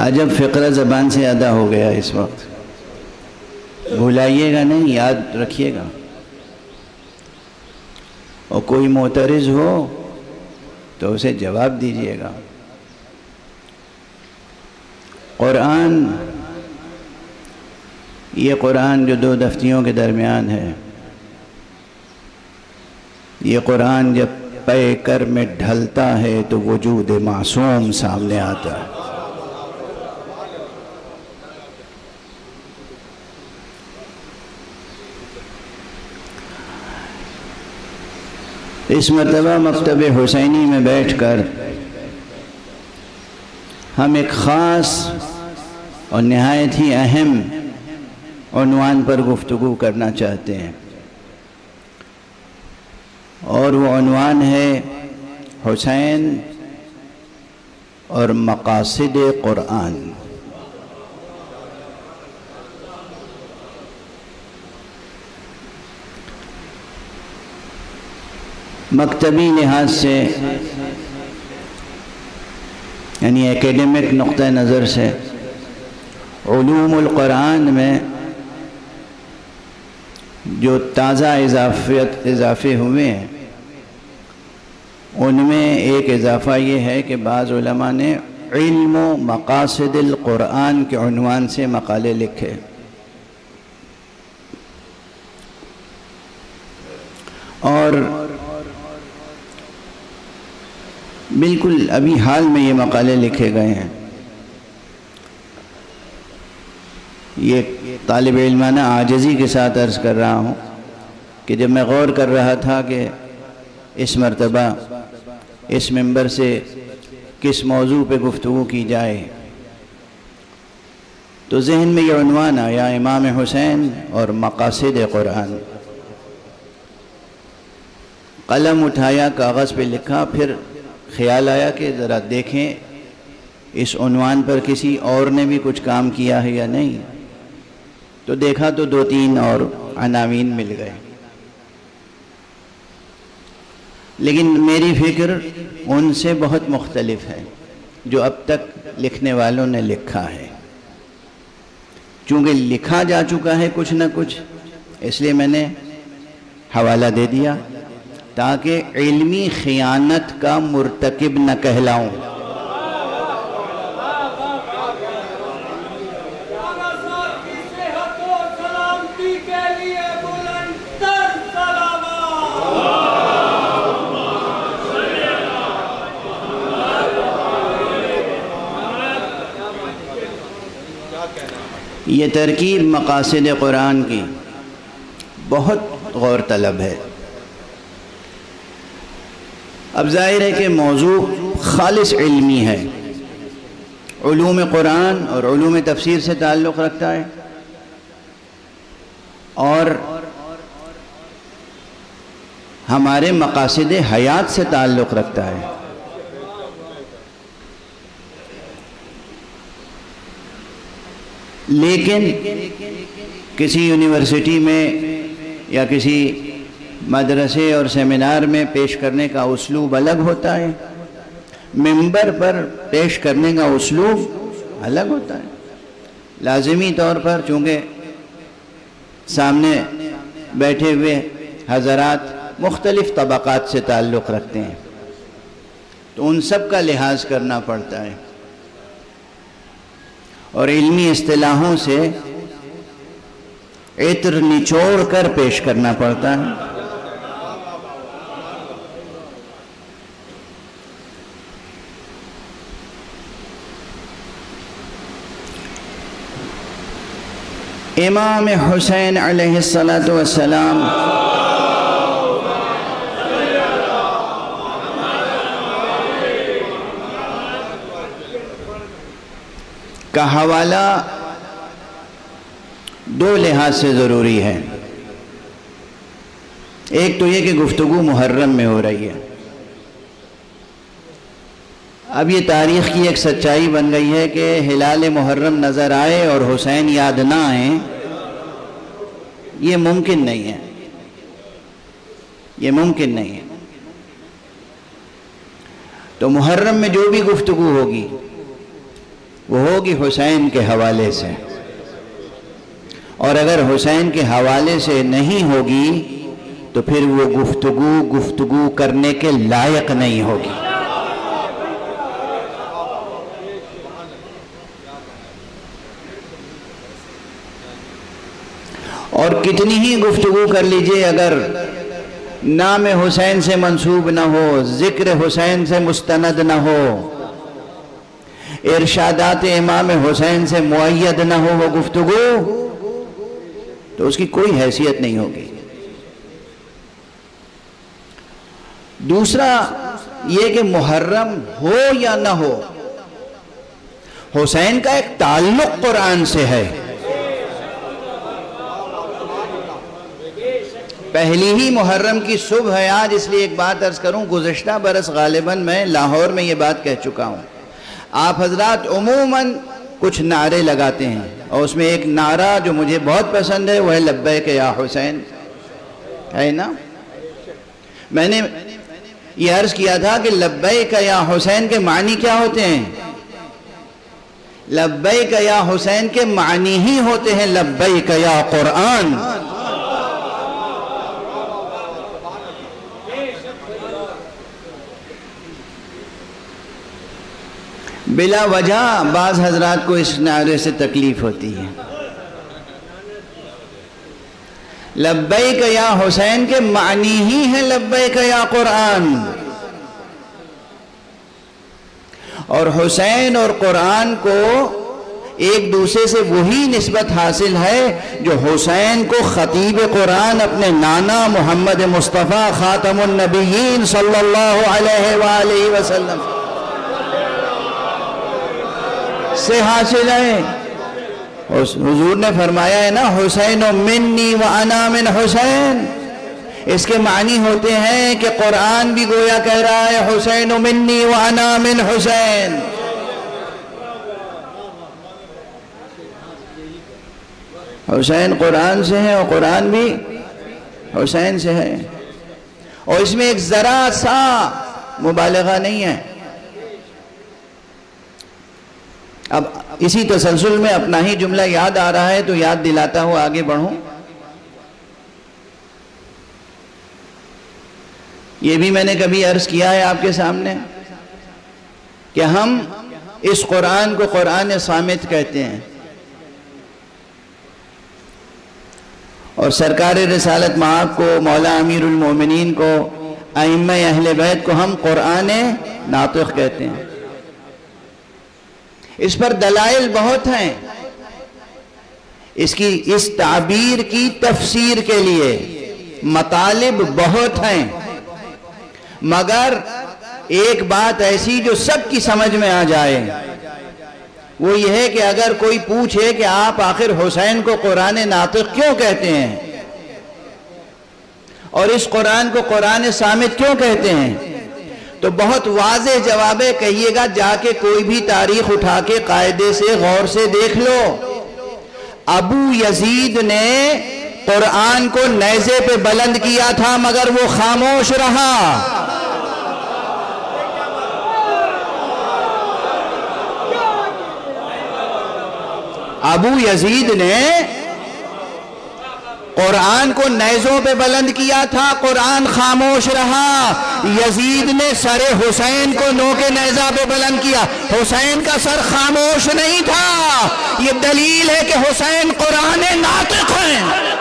عجب فقرہ زبان سے ادا ہو گیا اس وقت، بھلائیے گا نہیں، یاد رکھیے گا۔ اور کوئی معترض ہو تو اسے جواب دیجیے گا۔ قرآن، یہ قرآن جو دو دفتیوں کے درمیان ہے، یہ قرآن جب پے کر میں ڈھلتا ہے تو وجود معصوم سامنے آتا ہے۔ اس مرتبہ مکتب حسینی میں بیٹھ کر ہم ایک خاص اور نہایت ہی اہم عنوان پر گفتگو کرنا چاہتے ہیں، اور وہ عنوان ہے حسین اور مقاصد قرآن۔ مکتبی لحاظ سے یعنی ایکیڈمک نقطہ نظر سے علوم القرآن میں جو تازہ اضافے ہوئے ہیں، ان میں ایک اضافہ یہ ہے کہ بعض علماء نے علم و مقاصد القرآن کے عنوان سے مقالے لکھے، اور بالکل ابھی حال میں یہ مقالے لکھے گئے ہیں۔ یہ طالب علمانہ عاجزی کے ساتھ عرض کر رہا ہوں کہ جب میں غور کر رہا تھا کہ اس مرتبہ اس منبر سے کس موضوع پہ گفتگو کی جائے، تو ذہن میں یہ عنوان آیا، امام حسین اور مقاصد قرآن۔ قلم اٹھایا، کاغذ پہ لکھا، پھر خیال آیا کہ ذرا دیکھیں اس عنوان پر کسی اور نے بھی کچھ کام کیا ہے یا نہیں، تو دیکھا تو دو تین اور عناوین مل گئے، لیکن میری فکر ان سے بہت مختلف ہے جو اب تک لکھنے والوں نے لکھا ہے۔ چونکہ لکھا جا چکا ہے کچھ نہ کچھ، اس لیے میں نے حوالہ دے دیا تاکہ علمی خیانت کا مرتکب نہ کہلاؤں۔ یہ ترکیب مقاصد قرآن کی بہت غور طلب ہے۔ اب ظاہر ہے کہ موضوع خالص علمی ہے، علوم قرآن اور علوم تفسیر سے تعلق رکھتا ہے، اور ہمارے مقاصد حیات سے تعلق رکھتا ہے۔ لیکن کسی یونیورسٹی میں یا کسی مدرسے اور سیمینار میں پیش کرنے کا اسلوب الگ ہوتا ہے، منبر پر پیش کرنے کا اسلوب الگ ہوتا ہے۔ لازمی طور پر چونکہ سامنے بیٹھے ہوئے حضرات مختلف طبقات سے تعلق رکھتے ہیں، تو ان سب کا لحاظ کرنا پڑتا ہے، اور علمی اصطلاحوں سے عطر نچوڑ کر پیش کرنا پڑتا ہے۔ امام حسین علیہ السلام کا حوالہ دو لحاظ سے ضروری ہے۔ ایک تو یہ کہ گفتگو محرم میں ہو رہی ہے، اب یہ تاریخ کی ایک سچائی بن گئی ہے کہ ہلال محرم نظر آئے اور حسین یاد نہ آئیں، یہ ممکن نہیں ہے، یہ ممکن نہیں ہے۔ تو محرم میں جو بھی گفتگو ہوگی وہ ہوگی حسین کے حوالے سے، اور اگر حسین کے حوالے سے نہیں ہوگی تو پھر وہ گفتگو کرنے کے لائق نہیں ہوگی۔ اور کتنی ہی گفتگو کر لیجئے، اگر نام حسین سے منسوب نہ ہو، ذکر حسین سے مستند نہ ہو، ارشادات امام حسین سے مؤید نہ ہو وہ گفتگو، تو اس کی کوئی حیثیت نہیں ہوگی۔ دوسرا یہ کہ محرم ہو یا نہ ہو، حسین کا ایک تعلق قرآن سے ہے۔ پہلی ہی محرم کی صبح ہے آج، اس لیے ایک بات عرض کروں، گزشتہ برس غالباً میں لاہور میں یہ بات کہہ چکا ہوں۔ آپ حضرات عموماً کچھ نعرے لگاتے ہیں، اور اس میں ایک نعرہ جو مجھے بہت پسند ہے وہ ہے لبیک یا حسین، ہے نا؟ میں نے یہ عرض کیا تھا کہ لبیک یا حسین کے معنی کیا ہوتے ہیں؟ لبیک یا حسین کے معنی ہی ہوتے ہیں لبیک یا قرآن۔ بلا وجہ بعض حضرات کو اس نعرے سے تکلیف ہوتی ہے۔ لبیک یا حسین کے معنی ہی ہے لبیک یا قرآن، اور حسین اور قرآن کو ایک دوسرے سے وہی نسبت حاصل ہے جو حسین کو خطیب قرآن اپنے نانا محمد مصطفیٰ خاتم النبیین صلی اللہ علیہ وآلہ وسلم سے حاصل ہے۔ حضور نے فرمایا ہے نا، حسین منی وانا من حسین، اس کے معنی ہوتے ہیں کہ قرآن بھی گویا کہہ رہا ہے حسین منی وانا من حسین۔ حسین قرآن سے ہے اور قرآن بھی حسین سے ہے، اور اس میں ایک ذرا سا مبالغہ نہیں ہے۔ اب اسی تسلسل میں اپنا ہی جملہ یاد آ رہا ہے تو یاد دلاتا ہوں، آگے بڑھوں۔ یہ بھی میں نے کبھی عرض کیا ہے آپ کے سامنے کہ ہم اس قرآن کو قرآن صامت کہتے ہیں، اور سرکار رسالت مآب کو، مولا امیر المومنین کو، ائمہ اہل بیت کو ہم قرآن ناطق کہتے ہیں۔ اس پر دلائل بہت ہیں، اس تعبیر کی تفسیر کے لیے مطالب بہت ہیں، مگر ایک بات ایسی جو سب کی سمجھ میں آ جائے وہ یہ ہے کہ اگر کوئی پوچھے کہ آپ آخر حسین کو قرآن ناطق کیوں کہتے ہیں اور اس قرآن کو قرآن صامت کیوں کہتے ہیں، تو بہت واضح جواب ہے، کہیے گا جا کے کوئی بھی تاریخ اٹھا کے قاعدے سے غور سے دیکھ لو۔ ابو یزید نے قرآن کو نیزے پہ بلند کیا تھا مگر وہ خاموش رہا۔ ابو یزید نے قرآن کو نیزوں پہ بلند کیا تھا، قرآن خاموش رہا۔ یزید نے سر حسین کو نو کے نیزہ پہ بلند کیا، حسین کا سر خاموش نہیں تھا۔ یہ دلیل ہے کہ حسین قرآن ناطق ہیں۔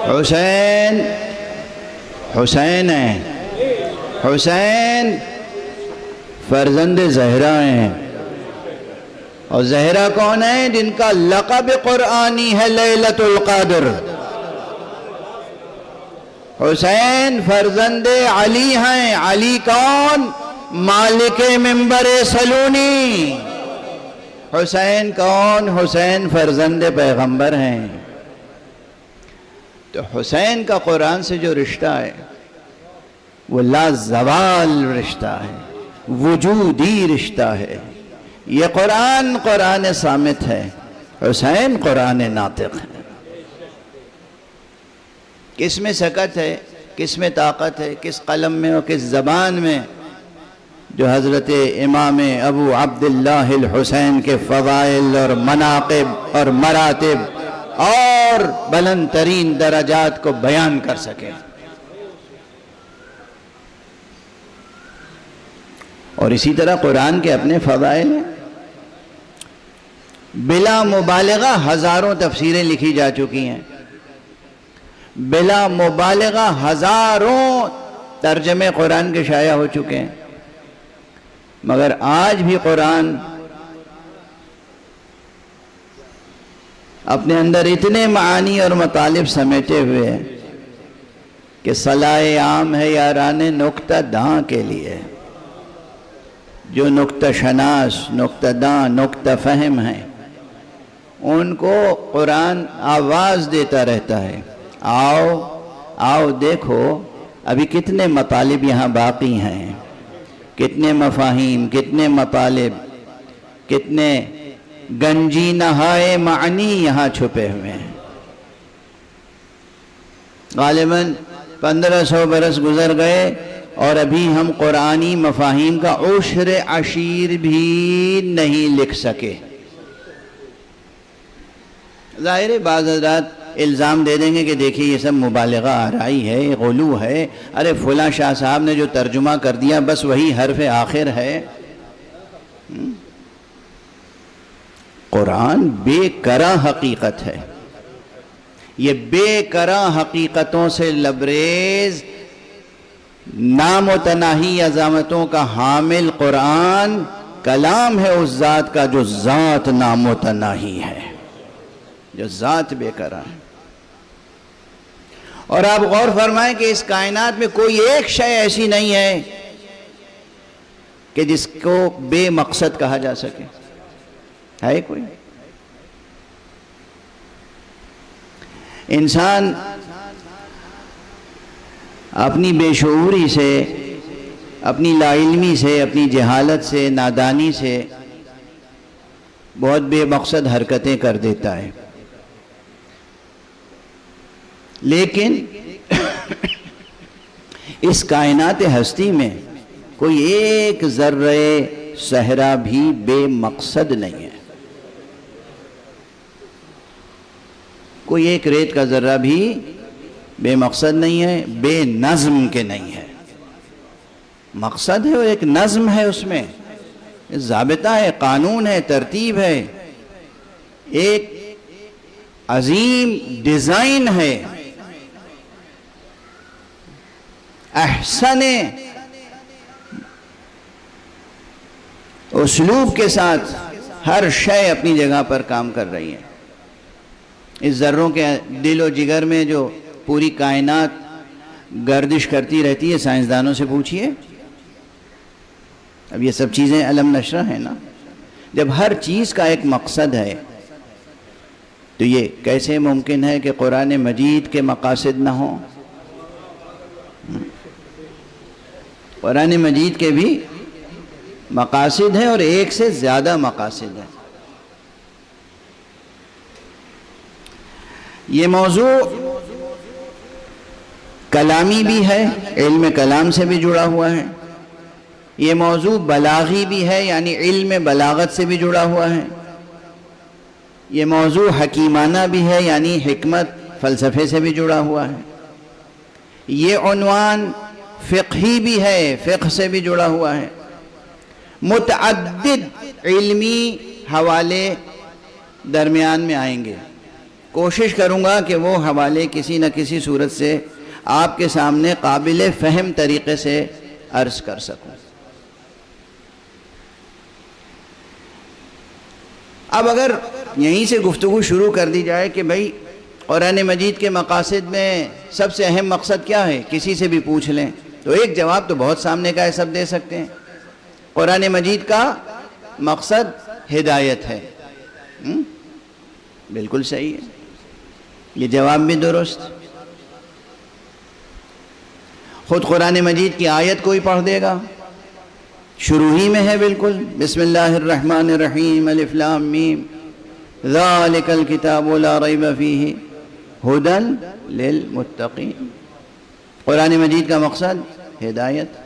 حسین حسین ہیں، حسین فرزند زہرا ہیں، اور زہرا کون ہیں؟ جن کا لقب قرآنی ہے لیلۃ القدر۔ حسین فرزند علی ہیں، علی کون؟ مالک منبر سلونی، حسین کون؟ حسین فرزند پیغمبر ہیں. تو حسین کا قرآن سے جو رشتہ ہے وہ لازوال رشتہ ہے، وجودی رشتہ ہے. یہ قرآن صامت ہے، حسین قرآن ناطق ہے. کس میں سکت ہے، کس میں طاقت ہے، کس قلم میں اور کس زبان میں؟ جو حضرت امام ابو عبداللہ الحسین کے فضائل اور مناقب اور مراتب اور بلند ترین درجات کو بیان کر سکے. اور اسی طرح قرآن کے اپنے فضائل ہیں. بلا مبالغہ ہزاروں تفسیریں لکھی جا چکی ہیں، بلا مبالغہ ہزاروں ترجمے قرآن کے شائع ہو چکے ہیں، مگر آج بھی قرآن اپنے اندر اتنے معانی اور مطالب سمیٹے ہوئے ہیں کہ صلاح عام ہے یاران نکتہ داں کے لیے. جو نکتہ شناس، نکتہ داں، نکتہ فہم ہیں، ان کو قرآن آواز دیتا رہتا ہے، آؤ آؤ دیکھو ابھی کتنے مطالب یہاں باقی ہیں، کتنے مفاہیم، کتنے مطالب، کتنے گنجی نہائے معنی یہاں چھپے ہوئے ہیں. غالباً 1500 برس گزر گئے اور ابھی ہم قرآنی مفاہیم کا عشر عشیر بھی نہیں لکھ سکے. ظاہر ہے بعض حضرات الزام دے دیں گے کہ دیکھیے یہ سب مبالغہ آرائی ہے، غلو ہے، ارے فلاں شاہ صاحب نے جو ترجمہ کر دیا بس وہی حرف آخر ہے. قرآن بے کرا حقیقت ہے. یہ بے کرا حقیقتوں سے لبریز نامتناہی عظمتوں کا حامل قرآن کلام ہے اس ذات کا جو ذات نامتناہی ہے، جو ذات بے کرا ہے. اور آپ غور فرمائیں کہ اس کائنات میں کوئی ایک شے ایسی نہیں ہے کہ جس کو بے مقصد کہا جا سکے. ہے کوئی؟ انسان اپنی بے شعوری سے، اپنی لا علمی سے، اپنی جہالت سے، نادانی سے بہت بے مقصد حرکتیں کر دیتا ہے. لیکن اس کائنات ہستی میں کوئی ایک ذرہ صحرا بھی بے مقصد نہیں ہے. کوئی ایک ریت کا ذرہ بھی بے مقصد نہیں ہے، بے نظم کے نہیں ہے. مقصد ہے اور ایک نظم ہے، اس میں ضابطہ ہے، قانون ہے، ترتیب ہے، ایک عظیم ڈیزائن ہے. احسن اسلوب کے ساتھ ہر شے اپنی جگہ پر کام کر رہی ہے. اس ذروں کے دل و جگر میں جو پوری کائنات گردش کرتی رہتی ہے، سائنسدانوں سے پوچھئے. اب یہ سب چیزیں علم نشرہ ہیں نا. جب ہر چیز کا ایک مقصد ہے تو یہ کیسے ممکن ہے کہ قرآن مجید کے مقاصد نہ ہوں؟ قرآن مجید کے بھی مقاصد ہیں اور ایک سے زیادہ مقاصد ہیں. یہ موضوع کلامی بھی ہے، علم کلام سے بھی جڑا ہوا ہے. یہ موضوع بلاغی بھی ہے، یعنی علم بلاغت سے بھی جڑا ہوا ہے. یہ موضوع حکیمانہ بھی ہے، یعنی حکمت فلسفے سے بھی جڑا ہوا ہے. یہ عنوان فقہی بھی ہے، فقہ سے بھی جڑا ہوا ہے. متعدد علمی حوالے درمیان میں آئیں گے. کوشش کروں گا کہ وہ حوالے کسی نہ کسی صورت سے آپ کے سامنے قابل فہم طریقے سے عرض کر سکوں. اب اگر یہیں سے گفتگو شروع کر دی جائے کہ بھائی قرآن مجید کے مقاصد میں سب سے اہم مقصد کیا ہے، کسی سے بھی پوچھ لیں تو ایک جواب تو بہت سامنے کا ہے، سب دے سکتے ہیں. قرآن مجید کا مقصد ہدایت ہے۔ بالکل صحیح ہے، یہ جواب بھی درست۔ خود قرآن مجید کی آیت کوئی پڑھ دے گا، شروع ہی میں ہے بالکل، بسم اللہ الرحمن الرحیم الف لام میم ذالک الکتاب لا ریب فیہ ھدی للمتقین۔ قرآن مجید کا مقصد ہدایت،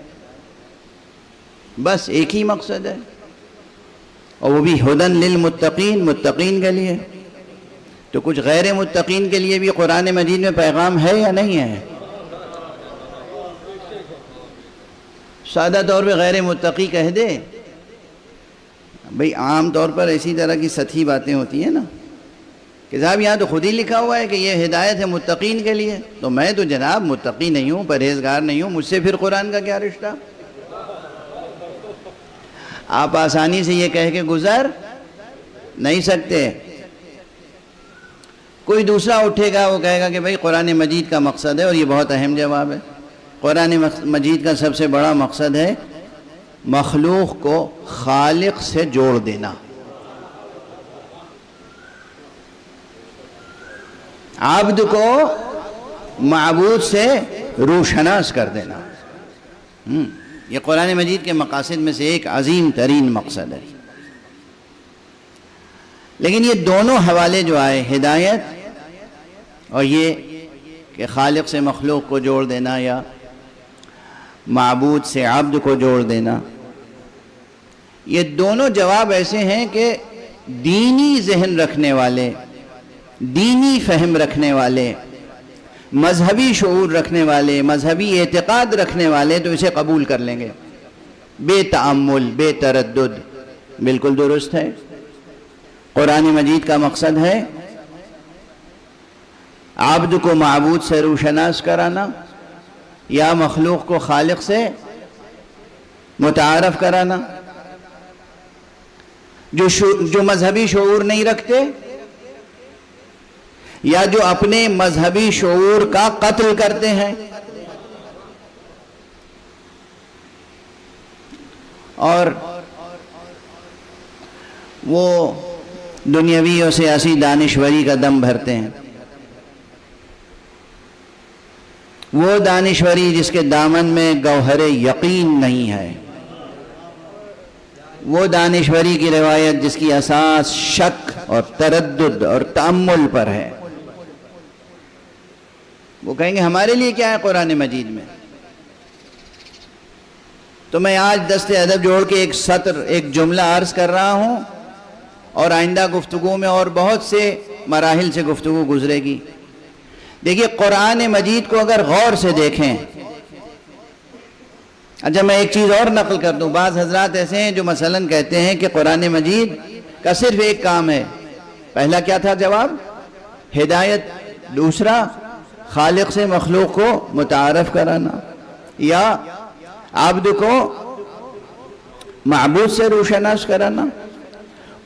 بس ایک ہی مقصد ہے، اور وہ بھی ھدی للمتقین، متقین کے لیے۔ تو کچھ غیر متقین کے لیے بھی قرآن مجید میں پیغام ہے یا نہیں ہے؟ سادہ طور پہ غیر متقی کہہ دے بھئی، عام طور پر ایسی طرح کی سطحی باتیں ہوتی ہیں نا کہ صاحب یہاں تو خود ہی لکھا ہوا ہے کہ یہ ہدایت ہے متقین کے لیے، تو میں تو جناب متقی نہیں ہوں، پرہیزگار نہیں ہوں، مجھ سے پھر قرآن کا کیا رشتہ؟ آپ آسانی سے یہ کہہ کے گزر نہیں سکتے۔ کوئی دوسرا اٹھے گا، وہ کہے گا کہ بھئی قرآن مجید کا مقصد ہے، اور یہ بہت اہم جواب ہے، قرآن مجید کا سب سے بڑا مقصد ہے مخلوق کو خالق سے جوڑ دینا، عبد کو معبود سے روشناس کر دینا۔ یہ قرآن مجید کے مقاصد میں سے ایک عظیم ترین مقصد ہے۔ لیکن یہ دونوں حوالے جو آئے، ہدایت اور یہ کہ خالق سے مخلوق کو جوڑ دینا یا معبود سے عبد کو جوڑ دینا، یہ دونوں جواب ایسے ہیں کہ دینی ذہن رکھنے والے، دینی فہم رکھنے والے، مذہبی شعور رکھنے والے، مذہبی اعتقاد رکھنے والے تو اسے قبول کر لیں گے بے تأمل، بے تردد۔ بالکل درست ہے، قرآن مجید کا مقصد ہے عبد کو معبود سے روشناس کرانا یا مخلوق کو خالق سے متعارف کرانا۔ جو مذہبی شعور نہیں رکھتے یا جو اپنے مذہبی شعور کا قتل کرتے ہیں اور وہ دنیاوی اور سیاسی دانشوری کا دم بھرتے ہیں، وہ دانشوری جس کے دامن میں گوہر یقین نہیں ہے، وہ دانشوری کی روایت جس کی اساس شک اور تردد اور تأمل پر ہے، وہ کہیں گے ہمارے لیے کیا ہے قرآن مجید میں؟ تو میں آج دست ادب جوڑ کے ایک سطر، ایک جملہ عرض کر رہا ہوں، اور آئندہ گفتگو میں اور بہت سے مراحل سے گفتگو گزرے گی۔ دیکھیے قرآن مجید کو اگر غور سے دیکھیں، اچھا میں ایک چیز اور نقل کر دوں، بعض حضرات ایسے ہیں جو مثلاً کہتے ہیں کہ قرآن مجید کا صرف ایک کام ہے، پہلا کیا تھا جواب؟ ہدایت، دوسرا خالق سے مخلوق کو متعارف کرانا یا عبد کو معبود سے روشناس کرانا۔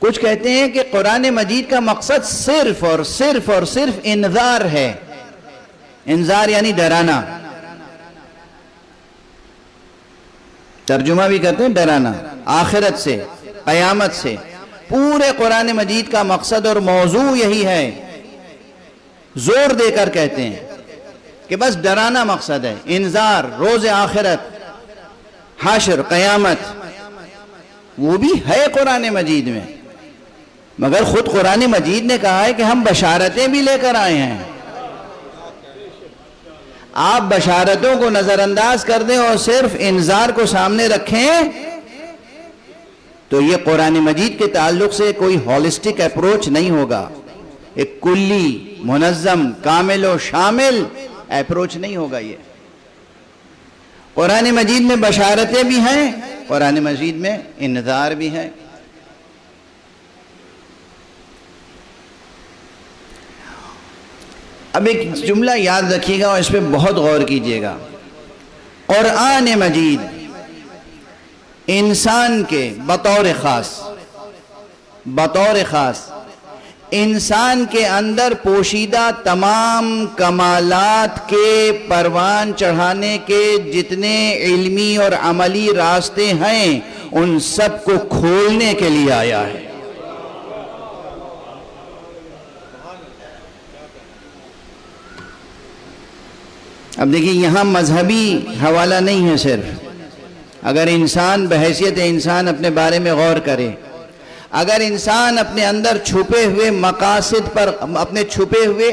کچھ کہتے ہیں کہ قرآن مجید کا مقصد صرف اور صرف اور صرف انذار ہے، انذار یعنی ڈرانا، ترجمہ بھی کرتے ہیں ڈرانا، آخرت سے، قیامت سے۔ پورے قرآن مجید کا مقصد اور موضوع یہی ہے، زور دے کر کہتے ہیں کہ بس ڈرانا مقصد ہے، انذار، روز آخرت، حشر، قیامت، وہ بھی ہے قرآن مجید میں، مگر خود قرآن مجید نے کہا ہے کہ ہم بشارتیں بھی لے کر آئے ہیں۔ آپ بشارتوں کو نظر انداز کر دیں اور صرف انذار کو سامنے رکھیں تو یہ قرآن مجید کے تعلق سے کوئی ہولسٹک اپروچ نہیں ہوگا، ایک کلی، منظم، کامل و شامل اپروچ نہیں ہوگا۔ یہ قرآن مجید میں بشارتیں بھی ہیں، قرآن مجید میں انذار بھی ہے۔ اب ایک جملہ یاد رکھیے گا اور اس پہ بہت غور کیجیے گا۔ قرآن مجید انسان کے بطور خاص انسان کے اندر پوشیدہ تمام کمالات کے پروان چڑھانے کے جتنے علمی اور عملی راستے ہیں ان سب کو کھولنے کے لیے آیا ہے۔ اب دیکھیے یہاں مذہبی حوالہ نہیں ہے صرف. اگر انسان بحیثیت انسان اپنے بارے میں غور کرے، اگر انسان اپنے اندر چھپے ہوئے مقاصد پر، اپنے چھپے ہوئے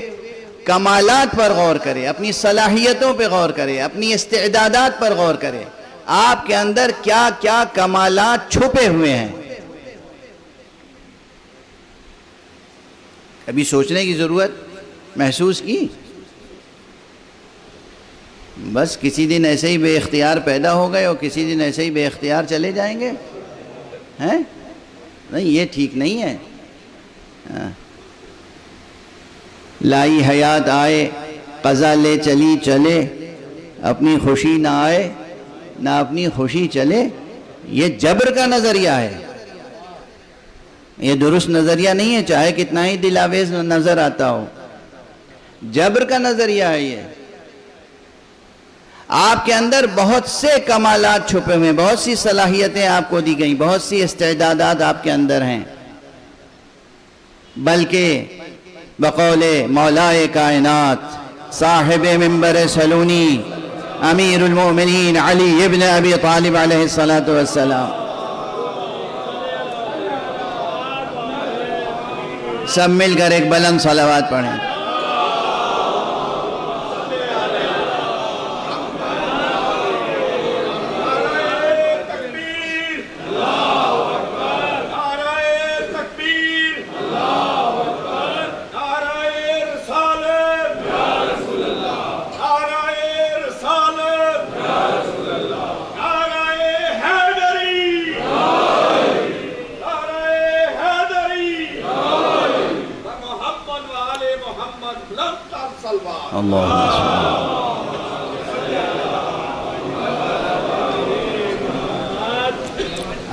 کمالات پر غور کرے، اپنی صلاحیتوں پہ غور کرے، اپنی استعدادات پر غور کرے، آپ کے اندر کیا کیا کمالات چھپے ہوئے ہیں، کبھی سوچنے کی ضرورت محسوس کی؟ بس کسی دن ایسے ہی بے اختیار پیدا ہو گئے اور کسی دن ایسے ہی بے اختیار چلے جائیں گے؟ ہیں؟ نہیں، یہ ٹھیک نہیں ہے. لائی حیات آئے قضا لے چلی چلے، اپنی خوشی نہ آئے نہ اپنی خوشی چلے، یہ جبر کا نظریہ ہے. یہ درست نظریہ نہیں ہے، چاہے کتنا ہی دلاویز نظر آتا ہو. جبر کا نظریہ ہے یہ. آپ کے اندر بہت سے کمالات چھپے ہوئے ہیں، بہت سی صلاحیتیں آپ کو دی گئیں، بہت سی استعدادات آپ کے اندر ہیں. بلکہ بقول مولائے کائنات صاحب منبر سلونی امیر المومنین علی ابن ابی طالب علیہ السلام، سب مل کر ایک بلند صلوات پڑھیں.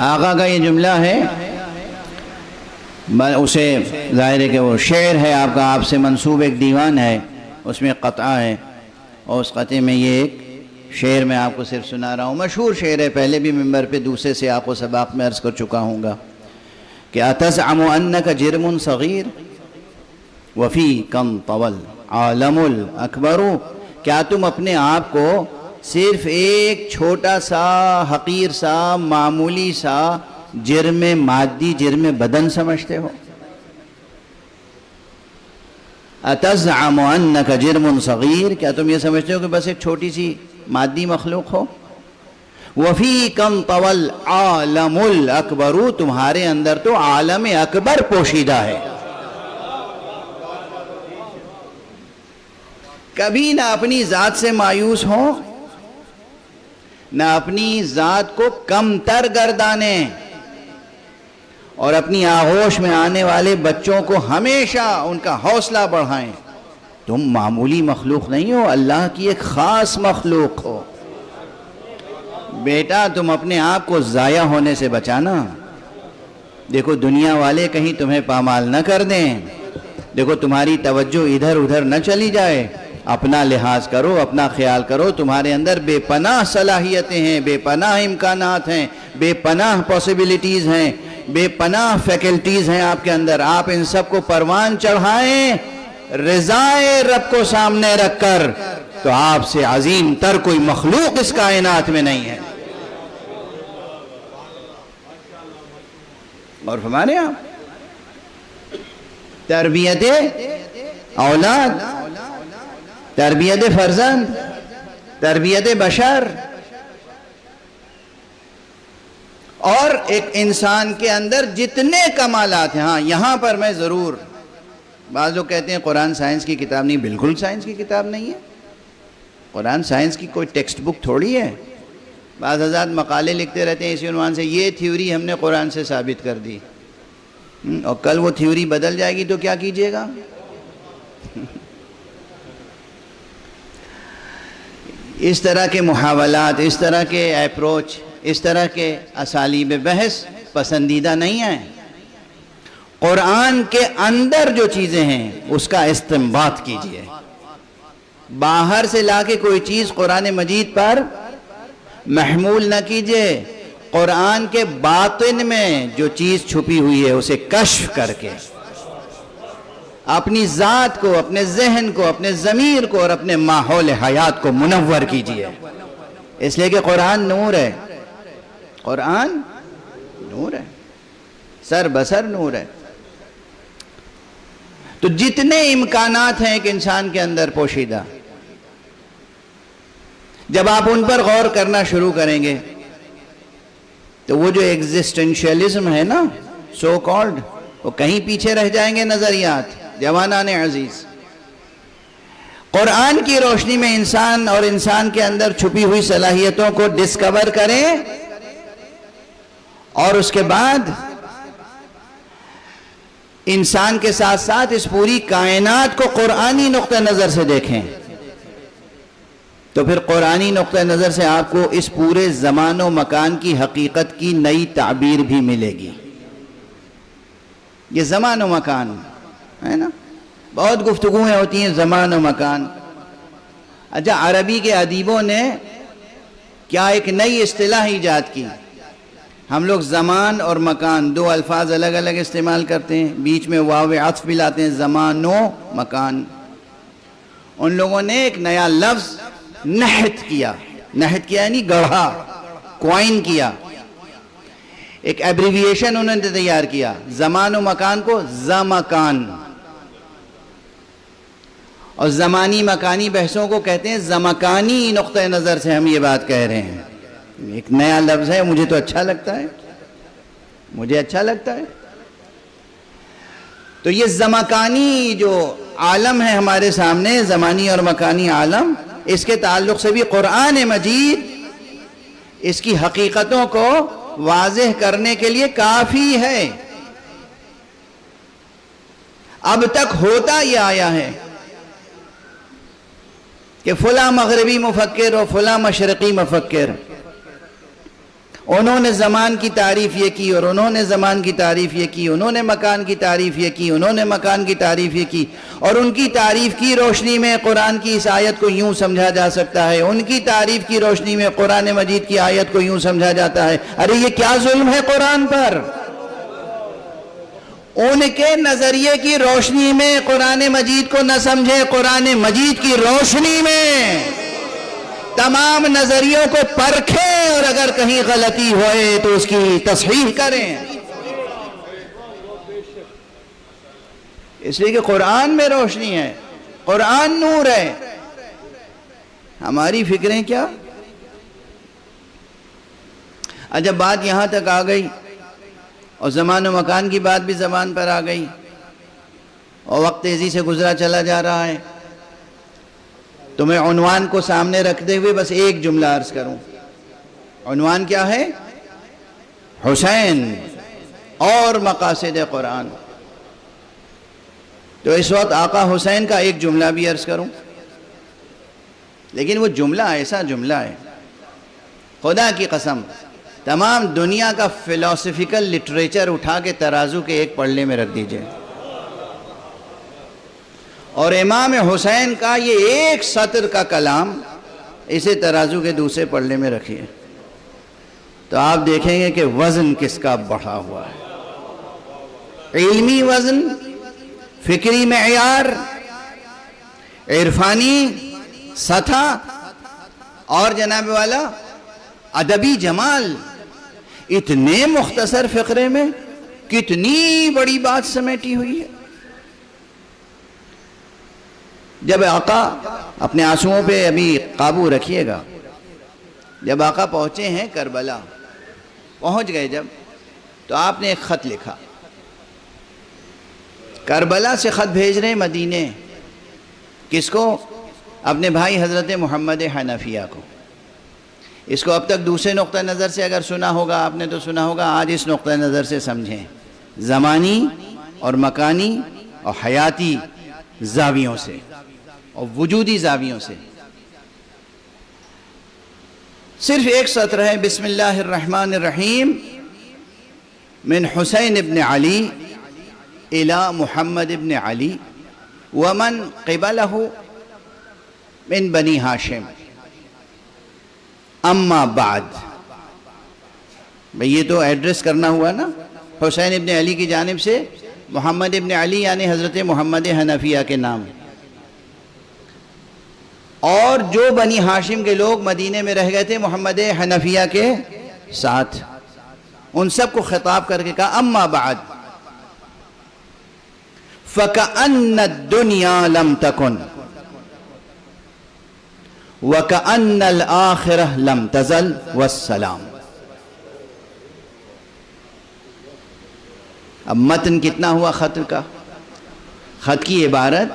آقا کا یہ جملہ ہے، اسے ظاہر ہے کہ وہ شعر ہے آپ کا، آپ سے منسوب ایک دیوان ہے، اس میں قطعہ ہے، اور اس قطعے میں یہ ایک شعر میں آپ کو صرف سنا رہا ہوں. مشہور شعر ہے، پہلے بھی ممبر پہ دوسرے سے آپ کو سباق میں عرض کر چکا ہوں گا کہ اتزعم انک جرم صغیر وفی کم طول عالم الاکبر. کیا تم اپنے آپ کو صرف ایک چھوٹا سا حقیر سا معمولی سا جرم مادی، جرم بدن سمجھتے ہو؟ اتزعم انک جرم صغیر، کیا تم یہ سمجھتے ہو کہ بس ایک چھوٹی سی مادی مخلوق ہو؟ وفی کم طول عالم الاکبر، تمہارے اندر تو عالم اکبر پوشیدہ ہے. کبھی نہ اپنی ذات سے مایوس ہو، نہ اپنی ذات کو کم تر گردانے، اور اپنی آغوش میں آنے والے بچوں کو ہمیشہ ان کا حوصلہ بڑھائیں. تم معمولی مخلوق نہیں ہو، اللہ کی ایک خاص مخلوق ہو. بیٹا تم اپنے آپ کو ضائع ہونے سے بچانا. دیکھو دنیا والے کہیں تمہیں پامال نہ کر دیں، دیکھو تمہاری توجہ ادھر ادھر نہ چلی جائے. اپنا لحاظ کرو، اپنا خیال کرو. تمہارے اندر بے پناہ صلاحیتیں ہیں، بے پناہ امکانات ہیں، بے پناہ پاسبلٹیز ہیں، بے پناہ فیکلٹیز ہیں آپ کے اندر. آپ ان سب کو پروان چڑھائیں رضائے رب کو سامنے رکھ کر، تو آپ سے عظیم تر کوئی مخلوق اس کائنات میں نہیں ہے. اور ہمارے آپ تربیت اولاد، تربیت فرزند، تربیت بشر، اور ایک انسان کے اندر جتنے کمالات ہیں. ہاں یہاں پر میں ضرور، بعض لوگ کہتے ہیں قرآن سائنس کی کتاب نہیں. بالکل سائنس کی کتاب نہیں ہے. قرآن سائنس کی کوئی ٹیکسٹ بک تھوڑی ہے. بعض حضرات مقالے لکھتے رہتے ہیں اسی عنوان سے، یہ تھیوری ہم نے قرآن سے ثابت کر دی، اور کل وہ تھیوری بدل جائے گی تو کیا کیجئے گا؟ اس طرح کے محاولات، اس طرح کے اپروچ، اس طرح کے اسالیب بحث پسندیدہ نہیں ہیں. قرآن کے اندر جو چیزیں ہیں اس کا استنباط کیجئے. باہر سے لا کے کوئی چیز قرآن مجید پر محمول نہ کیجئے. قرآن کے باطن میں جو چیز چھپی ہوئی ہے اسے کشف کر کے اپنی ذات کو، اپنے ذہن کو، اپنے ضمیر کو اور اپنے ماحول حیات کو منور کیجئے. اس لیے کہ قرآن نور ہے. قرآن نور ہے، سر بسر نور ہے. تو جتنے امکانات ہیں ایک انسان کے اندر پوشیدہ، جب آپ ان پر غور کرنا شروع کریں گے تو وہ جو ایگزسٹنشیلزم ہے نا سو کالڈ، وہ کہیں پیچھے رہ جائیں گے نظریات. جوانان عزیز، قرآن کی روشنی میں انسان اور انسان کے اندر چھپی ہوئی صلاحیتوں کو ڈسکور کریں اور اس کے بعد انسان کے ساتھ ساتھ اس پوری کائنات کو قرآنی نقطہ نظر سے دیکھیں تو پھر قرآنی نقطہ نظر سے آپ کو اس پورے زمان و مکان کی حقیقت کی نئی تعبیر بھی ملے گی. یہ زمان و مکان ہے نا، بہت گفتگویں ہوتی ہیں زمان و مکان. اچھا، عربی کے ادیبوں نے کیا ایک نئی اصطلاح ایجاد کی. ہم لوگ زمان اور مکان دو الفاظ الگ الگ استعمال کرتے ہیں، بیچ میں واو عطف بھی لاتے ہیں، زمان و مکان. ان لوگوں نے ایک نیا لفظ نحت کیا. نحت کیا یعنی گڑھا، کوائن کیا. ایک ایبریویشن انہوں نے تیار کیا، زمان و مکان کو زمکان، اور زمانی مکانی بحثوں کو کہتے ہیں زمکانی نقطہ نظر سے ہم یہ بات کہہ رہے ہیں. ایک نیا لفظ ہے، مجھے تو اچھا لگتا ہے، مجھے اچھا لگتا ہے. تو یہ زمکانی جو عالم ہے ہمارے سامنے، زمانی اور مکانی عالم، اس کے تعلق سے بھی قرآن مجید اس کی حقیقتوں کو واضح کرنے کے لیے کافی ہے. اب تک ہوتا یہ آیا ہے کہ فلاں مغربی مفکر اور فلاں مشرقی مفکر، انہوں نے زمان کی تعریف یہ کی اور انہوں نے زمان کی تعریف یہ کی، انہوں نے مکان کی تعریف یہ کی، انہوں نے مکان کی تعریف یہ کی، اور ان کی تعریف کی روشنی میں قرآن کی اس آیت کو یوں سمجھا جا سکتا ہے، ان کی تعریف کی روشنی میں قرآن مجید کی آیت کو یوں سمجھا جاتا ہے. ارے یہ کیا ظلم ہے قرآن پر؟ ان کے نظریے کی روشنی میں قرآن مجید کو نہ سمجھے، قرآن مجید کی روشنی میں تمام نظریوں کو پرکھیں اور اگر کہیں غلطی ہوئے تو اس کی تصحیح کریں. اس لیے کہ قرآن میں روشنی ہے، قرآن نور ہے. ہماری فکریں کیا؟ جب بات یہاں تک آ گئی اور زمان و مکان کی بات بھی زبان پر آ گئی اور وقت تیزی سے گزرا چلا جا رہا ہے، تو میں عنوان کو سامنے رکھتے ہوئے بس ایک جملہ عرض کروں. عنوان کیا ہے؟ حسین اور مقاصد قرآن. تو اس وقت آقا حسین کا ایک جملہ بھی عرض کروں، لیکن وہ جملہ ایسا جملہ ہے، خدا کی قسم تمام دنیا کا فلسفیکل لٹریچر اٹھا کے ترازو کے ایک پلڑے میں رکھ دیجئے اور امام حسین کا یہ ایک سطر کا کلام اسے ترازو کے دوسرے پلڑے میں رکھیے تو آپ دیکھیں گے کہ وزن کس کا بڑھا ہوا ہے. علمی وزن، فکری معیار، عرفانی سطح اور جناب والا ادبی جمال. اتنے مختصر فقرے میں کتنی بڑی بات سمیٹی ہوئی ہے. جب آقا اپنے آنسوؤں پہ ابھی قابو رکھیے گا، جب آقا پہنچے ہیں کربلا، پہنچ گئے جب، تو آپ نے ایک خط لکھا. کربلا سے خط بھیج رہے ہیں مدینے. کس کو؟ اپنے بھائی حضرت محمد حنفیہ کو. اس کو اب تک دوسرے نقطہ نظر سے اگر سنا ہوگا آپ نے تو سنا ہوگا، آج اس نقطہ نظر سے سمجھیں، زمانی اور مکانی اور حیاتی زاویوں سے اور وجودی زاویوں سے. صرف ایک سطر ہے، بسم اللہ الرحمن الرحیم، من حسین ابن علی الى محمد ابن علی ومن قبلہ من بنی ہاشم اما بعد. بھئی یہ تو ایڈریس کرنا ہوا نا، حسین ابن علی کی جانب سے محمد ابن علی یعنی حضرت محمد حنفیہ کے نام، اور جو بنی ہاشم کے لوگ مدینے میں رہ گئے تھے محمد حنفیہ کے ساتھ، ان سب کو خطاب کر کے کہا اما بعد فَكَأَنَّ الدُّنْيَا لَمْ تَكُنْ وَكَأَنَّ الْآخِرَةَ لَمْ تَزَلْ وَالسَّلَامُ۔ اب متن کتنا ہوا خط کا؟ خط کی عبارت،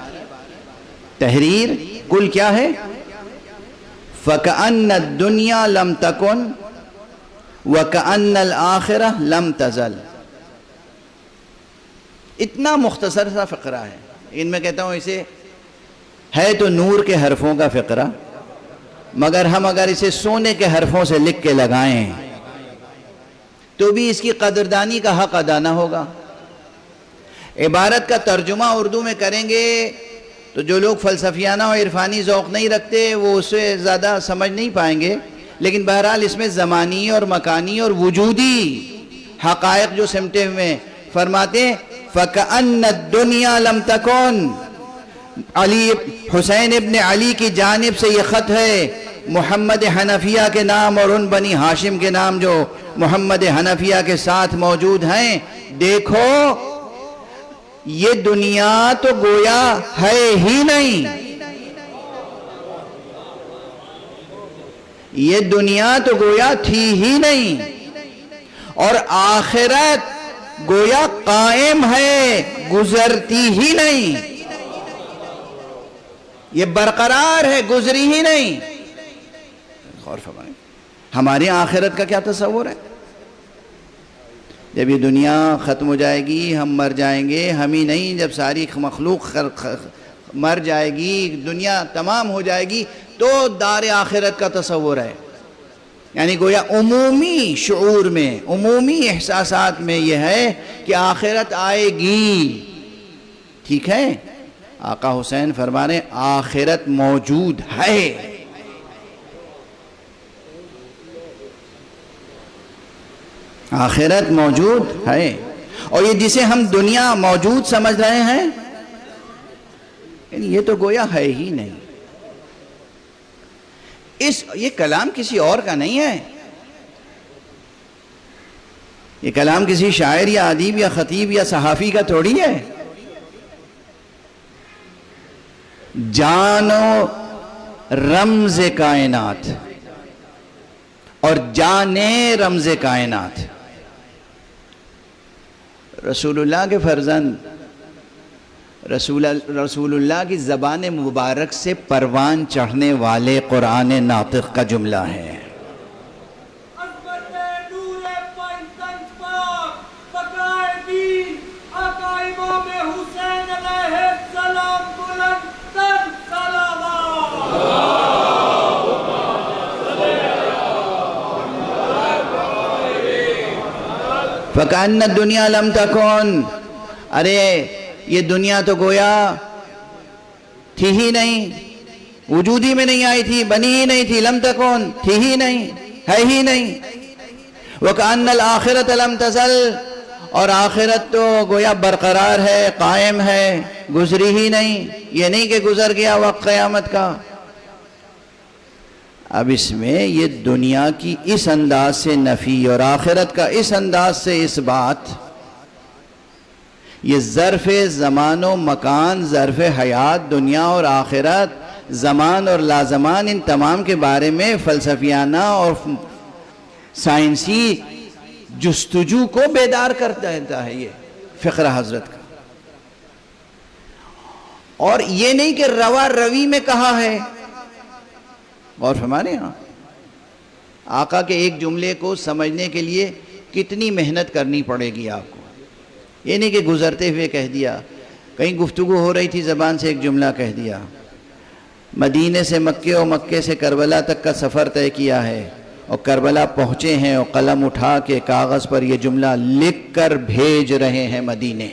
تحریر کل کیا ہے؟ فَكَأَنَّ الدُّنْيَا لَمْ تَكُنْ وَكَأَنَّ الْآخِرَةَ لَمْ تَزَلْ۔ اتنا مختصر سا فقرہ ہے، ان میں کہتا ہوں اسے ہے تو نور کے حرفوں کا فقرہ، مگر ہم اگر اسے سونے کے حرفوں سے لکھ کے لگائیں تو بھی اس کی قدردانی کا حق ادا نہ ہوگا۔ عبارت کا ترجمہ اردو میں کریں گے تو جو لوگ فلسفیانہ اور عرفانی ذوق نہیں رکھتے وہ اسے زیادہ سمجھ نہیں پائیں گے، لیکن بہرحال اس میں زمانی اور مکانی اور وجودی حقائق جو سمٹے ہوئے ہیں۔ فرماتے ہیں فَكَأَنَّ الدُّنْيَا لَمْ تَكُنْ، علی حسین ابن علی کی جانب سے یہ خط ہے محمد حنفیہ کے نام اور ان بنی ہاشم کے نام جو محمد حنفیہ کے ساتھ موجود ہیں۔ دیکھو یہ دنیا تو گویا ہے ہی نہیں، یہ دنیا تو گویا تھی ہی نہیں، اور آخرت گویا قائم ہے، گزرتی ہی نہیں، یہ برقرار ہے، گزری ہی نہیں۔ غور فرمائیں ہماری آخرت کا کیا تصور ہے؟ جب یہ دنیا ختم ہو جائے گی، ہم مر جائیں گے، ہم ہی نہیں جب ساری مخلوق مر جائے گی، دنیا تمام ہو جائے گی، تو دار آخرت کا تصور ہے۔ یعنی گویا عمومی شعور میں، عمومی احساسات میں یہ ہے کہ آخرت آئے گی، ٹھیک ہے؟ آقا حسین فرما رہے آخرت موجود ہے۔ آخرت موجود ہے، اور یہ جسے ہم دنیا موجود سمجھ رہے ہیں یہ تو گویا ہے ہی نہیں۔ یہ کلام کسی اور کا نہیں ہے، یہ کلام کسی شاعر یا ادیب یا خطیب یا صحافی کا تھوڑی ہے۔ جانو رمز کائنات اور جانے رمز کائنات، رسول اللہ کے فرزند رسول اللہ کی زبان مبارک سے پروان چڑھنے والے قرآن ناطق کا جملہ ہے۔ فَكَأَنَّ الدُّنْيَا لَمْ تَكُنْ، ارے یہ دنیا تو گویا تھی ہی نہیں، وجود ہی میں نہیں آئی تھی، بنی ہی نہیں تھی، لم تکن تھی ہی نہیں، ہے ہی نہیں۔ وَكَأَنَّ الْآخِرَةَ لَمْ تَزَلْ، اور آخرت تو گویا برقرار ہے، قائم ہے، گزری ہی نہیں، یہ نہیں کہ گزر گیا وقت قیامت کا۔ اب اس میں یہ دنیا کی اس انداز سے نفی اور آخرت کا اس انداز سے اس بات، یہ ظرف زمان و مکان، ظرف حیات، دنیا اور آخرت، زمان اور لازمان، ان تمام کے بارے میں فلسفیانہ اور سائنسی جستجو کو بیدار کرتا ہے یہ فقرہ حضرت کا۔ اور یہ نہیں کہ روا روی میں کہا ہے، اور ہمارے ہاں آقا کے ایک جملے کو سمجھنے کے لیے کتنی محنت کرنی پڑے گی آپ کو۔ یہ نہیں کہ گزرتے ہوئے کہہ دیا، کہیں گفتگو ہو رہی تھی زبان سے ایک جملہ کہہ دیا۔ مدینے سے مکے اور مکے سے کربلا تک کا سفر طے کیا ہے، اور کربلا پہنچے ہیں اور قلم اٹھا کے کاغذ پر یہ جملہ لکھ کر بھیج رہے ہیں مدینے۔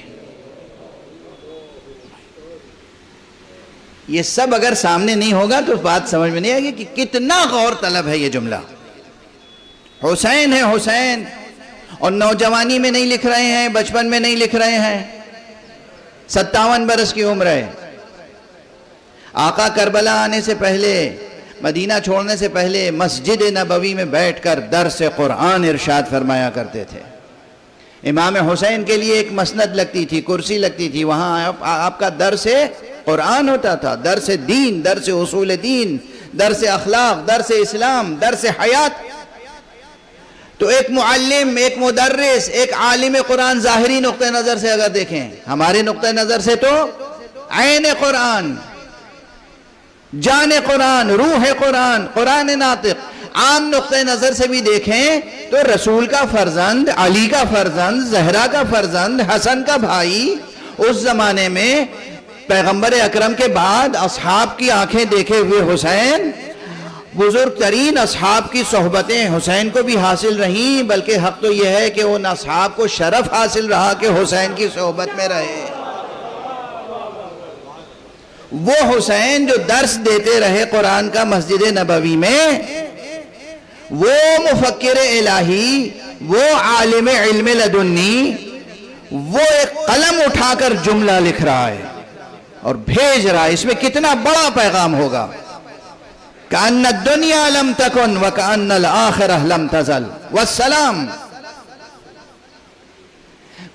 یہ سب اگر سامنے نہیں ہوگا تو بات سمجھ میں نہیں آئے گی کہ کتنا غور طلب ہے یہ جملہ۔ حسین ہے حسین، اور نوجوانی میں نہیں لکھ رہے ہیں، بچپن میں نہیں لکھ رہے ہیں، 57 برس کی عمر ہے. آقا کربلا آنے سے پہلے، مدینہ چھوڑنے سے پہلے مسجد نبوی میں بیٹھ کر درس قرآن ارشاد فرمایا کرتے تھے. امام حسین کے لیے ایک مسند لگتی تھی، کرسی لگتی تھی، وہاں آپ کا درس قرآن ہوتا تھا، درس دین، درس اصول دین، درس اخلاق، درس اسلام، درس حیات. تو ایک معلم، ایک مدرس، ایک عالم قرآن ظاہری نقطہ نظر سے اگر دیکھیں، ہمارے نقطہ نظر سے تو عین قرآن، جان قرآن، روح قرآن، قرآن ناطق. عام نقطہ نظر سے بھی دیکھیں تو رسول کا فرزند، علی کا فرزند، زہرا کا فرزند، حسن کا بھائی، اس زمانے میں پیغمبر اکرم کے بعد اصحاب کی آنکھیں دیکھے ہوئے حسین، بزرگ ترین اصحاب کی صحبتیں حسین کو بھی حاصل رہیں، بلکہ حق تو یہ ہے کہ ان اصحاب کو شرف حاصل رہا کہ حسین کی صحبت میں رہے. وہ حسین جو درس دیتے رہے قرآن کا مسجد نبوی میں، وہ مفکر الہی، وہ عالم علم لدنی، وہ ایک قلم اٹھا کر جملہ لکھ رہا ہے اور بھیج رہا ہے. اس میں کتنا بڑا پیغام ہوگا. کأن الدنیا لم تکن وکأن الآخرہ لم تزل والسلام.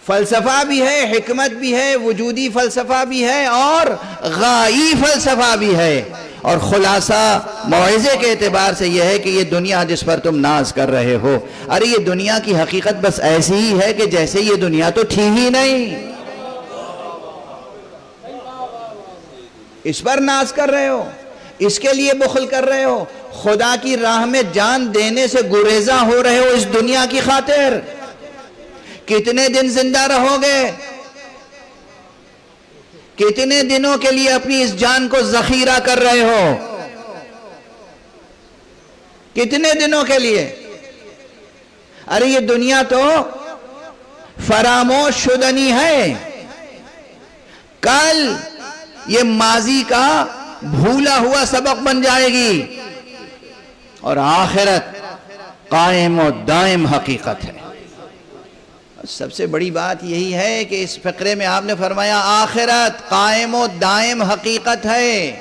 فلسفہ بھی ہے، حکمت بھی ہے، وجودی فلسفہ بھی ہے اور غائی فلسفہ بھی ہے. اور خلاصہ موعظے کے اعتبار سے یہ ہے کہ یہ دنیا جس پر تم ناز کر رہے ہو، ارے یہ دنیا کی حقیقت بس ایسی ہی ہے کہ جیسے یہ دنیا تو تھی ہی نہیں. اس پر ناز کر رہے ہو، اس کے لیے بخل کر رہے ہو، خدا کی راہ میں جان دینے سے گریزاں ہو رہے ہو اس دنیا کی خاطر. کتنے دن زندہ رہو گے؟ کتنے دنوں کے لیے اپنی اس جان کو ذخیرہ کر رہے ہو؟ کتنے دنوں کے لیے؟ ارے یہ دنیا تو فراموش شدنی ہے. کل یہ ماضی کا بھولا ہوا سبق بن جائے گی اور آخرت قائم و دائم حقیقت ہے. سب سے بڑی بات یہی ہے کہ اس فقرے میں آپ نے فرمایا آخرت قائم و دائم حقیقت ہے.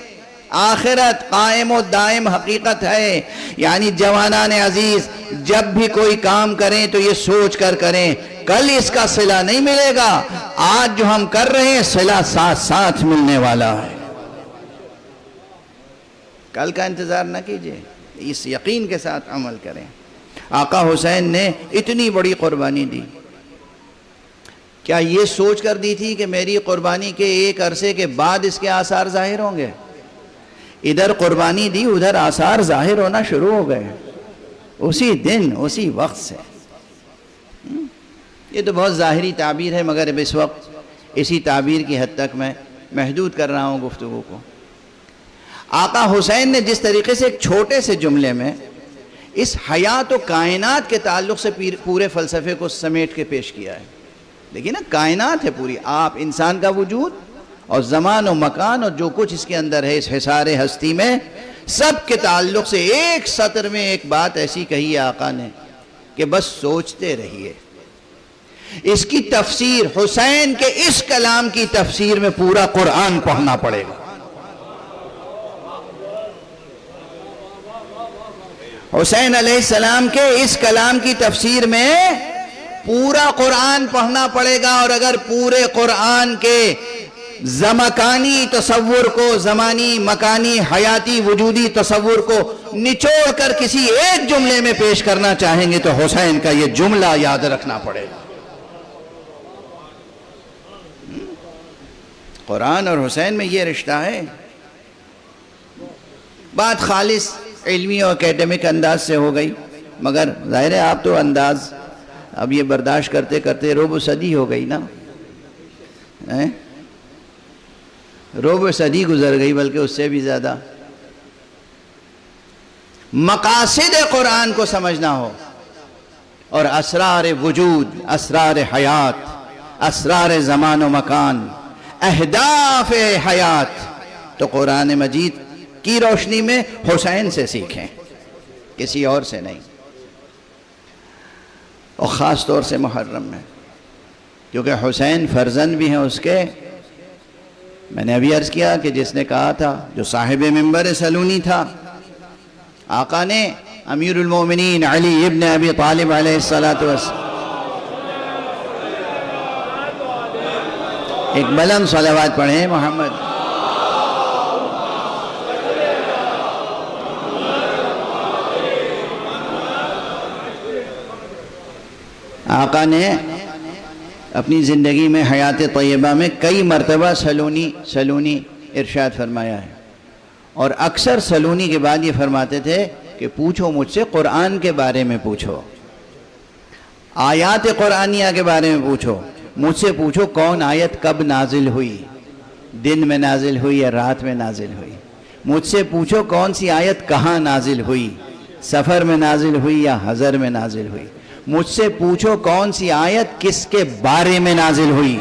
آخرت قائم و دائم حقیقت ہے. یعنی جوانان عزیز، جب بھی کوئی کام کریں تو یہ سوچ کر کریں کل اس کا صلہ نہیں ملے گا، آج جو ہم کر رہے ہیں صلہ ساتھ ساتھ ملنے والا ہے. کل کا انتظار نہ کیجئے، اس یقین کے ساتھ عمل کریں. آقا حسین نے اتنی بڑی قربانی دی، کیا یہ سوچ کر دی تھی کہ میری قربانی کے ایک عرصے کے بعد اس کے آثار ظاہر ہوں گے؟ ادھر قربانی دی، ادھر آثار ظاہر ہونا شروع ہو گئے اسی دن، اسی وقت سے. یہ تو بہت ظاہری تعبیر ہے، مگر اب اس وقت اسی تعبیر کی حد تک میں محدود کر رہا ہوں گفتگو کو. آقا حسین نے جس طریقے سے ایک چھوٹے سے جملے میں اس حیات و کائنات کے تعلق سے پورے فلسفے کو سمیٹ کے پیش کیا ہے. دیکھیں نا، کائنات ہے پوری، آپ انسان کا وجود اور زمان و مکان اور جو کچھ اس کے اندر ہے، اس حصار ہستی میں، سب کے تعلق سے ایک سطر میں ایک بات ایسی کہی ہے آقا نے کہ بس سوچتے رہیے. اس کی تفسیر، حسین کے اس کلام کی تفسیر میں پورا قرآن پڑھنا پڑے گا. حسین علیہ السلام کے اس کلام کی تفسیر میں پورا قرآن پڑھنا پڑے گا. اور اگر پورے قرآن کے زمکانی تصور کو، زمانی مکانی حیاتی وجودی تصور کو نچوڑ کر کسی ایک جملے میں پیش کرنا چاہیں گے تو حسین کا یہ جملہ یاد رکھنا پڑے گا. قرآن اور حسین میں یہ رشتہ ہے. بات خالص علمی اور اکیڈمک انداز سے ہو گئی، مگر ظاہر ہے آپ تو انداز اب یہ برداشت کرتے کرتے ربع صدی ہو گئی نا، ربع صدی گزر گئی، بلکہ اس سے بھی زیادہ. مقاصد قرآن کو سمجھنا ہو اور اسرار وجود، اسرار حیات، اسرار زمان و مکان، اہداف حیات، تو قرآن مجید کی روشنی میں حسین سے سیکھیں، کسی اور سے نہیں. اور خاص طور سے محرم میں، کیونکہ حسین فرزند بھی ہیں اس کے میں نے ابھی عرض کیا کہ جس نے کہا تھا، جو صاحب منبر سلونی تھا، آقا نے امیر المومنین علی ابن ابی طالب علیہ السلام ایک بلند صلوات پڑھیں محمد. آقا نے اپنی زندگی میں حیات طیبہ میں کئی مرتبہ سلونی ارشاد فرمایا ہے، اور اکثر سلونی کے بعد یہ فرماتے تھے کہ پوچھو مجھ سے قرآن کے بارے میں، پوچھو آیات قرآنیہ کے بارے میں، پوچھو مجھ سے، پوچھو کون آیت کب نازل ہوئی، دن میں نازل ہوئی یا رات میں نازل ہوئی. مجھ سے پوچھو کون سی آیت کہاں نازل ہوئی، سفر میں نازل ہوئی یا حضر میں نازل ہوئی. مجھ سے پوچھو کون سی آیت کس کے بارے میں نازل ہوئی.